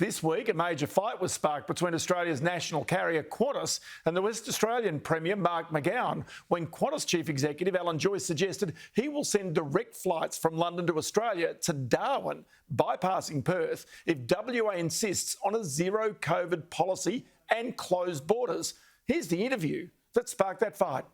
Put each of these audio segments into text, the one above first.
This week, a major fight was sparked between Australia's national carrier Qantas and the West Australian Premier Mark McGowan when Qantas Chief Executive Alan Joyce suggested he will send direct flights from London to Australia to Darwin, bypassing Perth, if WA insists on a zero COVID policy and closed borders. Here's the interview that sparked that fight.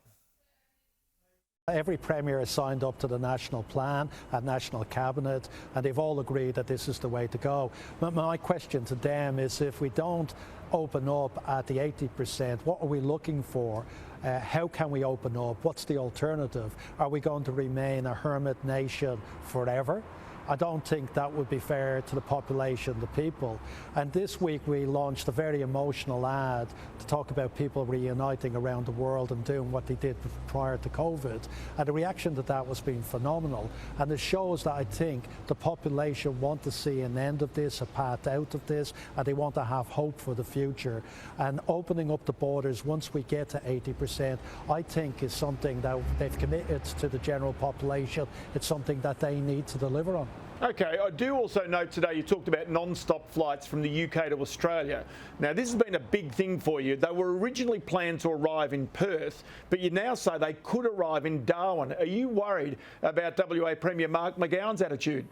Every Premier has signed up to the National Plan and National Cabinet, and they've all agreed that this is the way to go. But my question to them is, if we don't open up at the 80%, what are we looking for? How can we open up? What's the alternative? Are we going to remain a hermit nation forever? I don't think that would be fair to the population, the people. And this week we launched a very emotional ad to talk about people reuniting around the world and doing what they did prior to COVID. And the reaction to that was been phenomenal. And it shows that I think the population want to see an end of this, a path out of this, and they want to have hope for the future. And opening up the borders once we get to 80%, I think is something that they've committed to the general population. It's something that they need to deliver on. OK, I do also note today you talked about non-stop flights from the UK to Australia. Now, this has been a big thing for you. They were originally planned to arrive in Perth, but you now say they could arrive in Darwin. Are you worried about WA Premier Mark McGowan's attitude?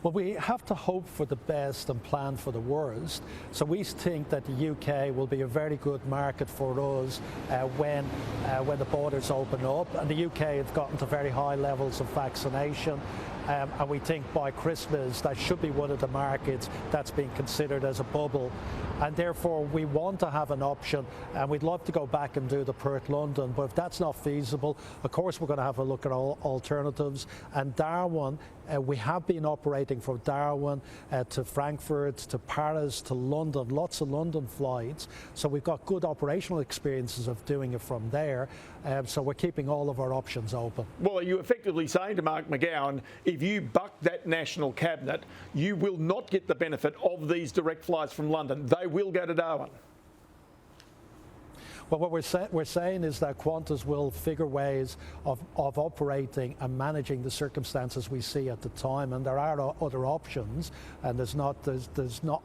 Well, we have to hope for the best and plan for the worst. So we think that the UK will be a very good market for us when the borders open up. And the UK has gotten to very high levels of vaccination. And we think by Christmas that should be one of the markets that's being considered as a bubble. And therefore we want to have an option, and we'd love to go back and do the Perth-London, but if that's not feasible, of course we're going to have a look at all alternatives. And Darwin, we have been operating from Darwin to Frankfurt, to Paris, to London, lots of London flights. So we've got good operational experiences of doing it from there. So we're keeping all of our options open. Well, are you effectively saying to Mark McGowan, if you buck that national cabinet, you will not get the benefit of these direct flights from London? They will go to Darwin. Well, what we're saying is that Qantas will figure ways of operating and managing the circumstances we see at the time, and there are other options, and there's not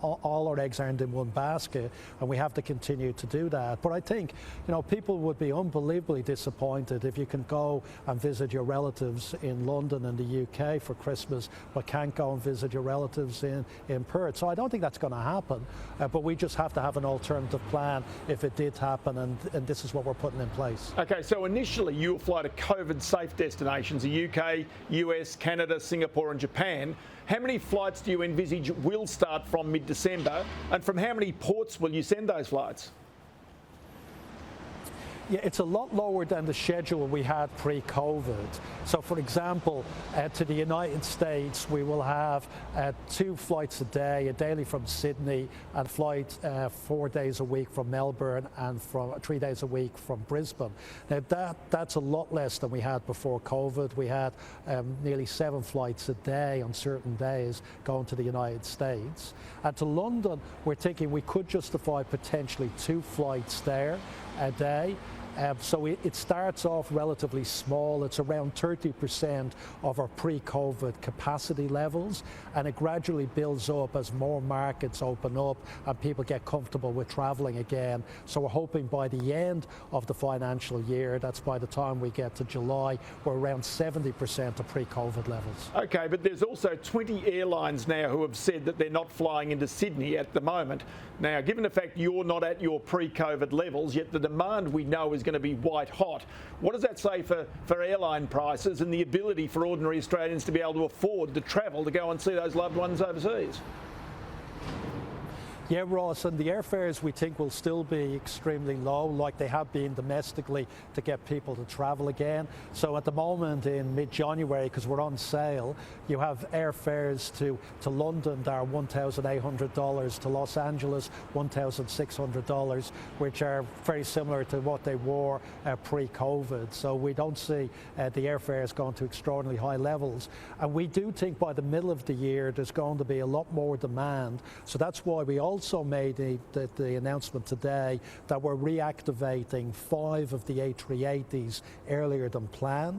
all our eggs aren't in one basket, and we have to continue to do that. But I think, you know, people would be unbelievably disappointed if you can go and visit your relatives in London and the UK for Christmas, but can't go and visit your relatives in Perth. So I don't think that's going to happen, but we just have to have an alternative plan if it did happen, and this is what we're putting in place. OK, so initially you'll fly to COVID-safe destinations, the UK, US, Canada, Singapore and Japan. How many flights do you envisage will start from mid-December, and from how many ports will you send those flights? Yeah, it's a lot lower than the schedule we had pre-COVID. So, for example, to the United States, we will have 2 flights a day, a daily from Sydney, and flights 4 days a week from Melbourne, and 3 days a week from Brisbane. Now, that's a lot less than we had before COVID. We had nearly 7 flights a day on certain days going to the United States. And to London, we're thinking we could justify potentially 2 flights there a day. So it starts off relatively small. It's around 30% of our pre-COVID capacity levels, and it gradually builds up as more markets open up and people get comfortable with travelling again. So we're hoping by the end of the financial year, that's by the time we get to July, we're around 70% of pre-COVID levels. OK, but there's also 20 airlines now who have said that they're not flying into Sydney at the moment. Now, given the fact you're not at your pre-COVID levels, yet the demand we know is going to be white hot, what does that say for airline prices and the ability for ordinary Australians to be able to afford to travel to go and see those loved ones overseas? Yeah, Ross, and the airfares we think will still be extremely low, like they have been domestically, to get people to travel again. So at the moment in mid-January, because we're on sale, you have airfares to London that are $1,800, to Los Angeles $1,600, which are very similar to what they were pre-COVID. So we don't see the airfares going to extraordinarily high levels. And we do think by the middle of the year there's going to be a lot more demand. So that's why we also made the announcement today that we're reactivating 5 of the A380s earlier than planned.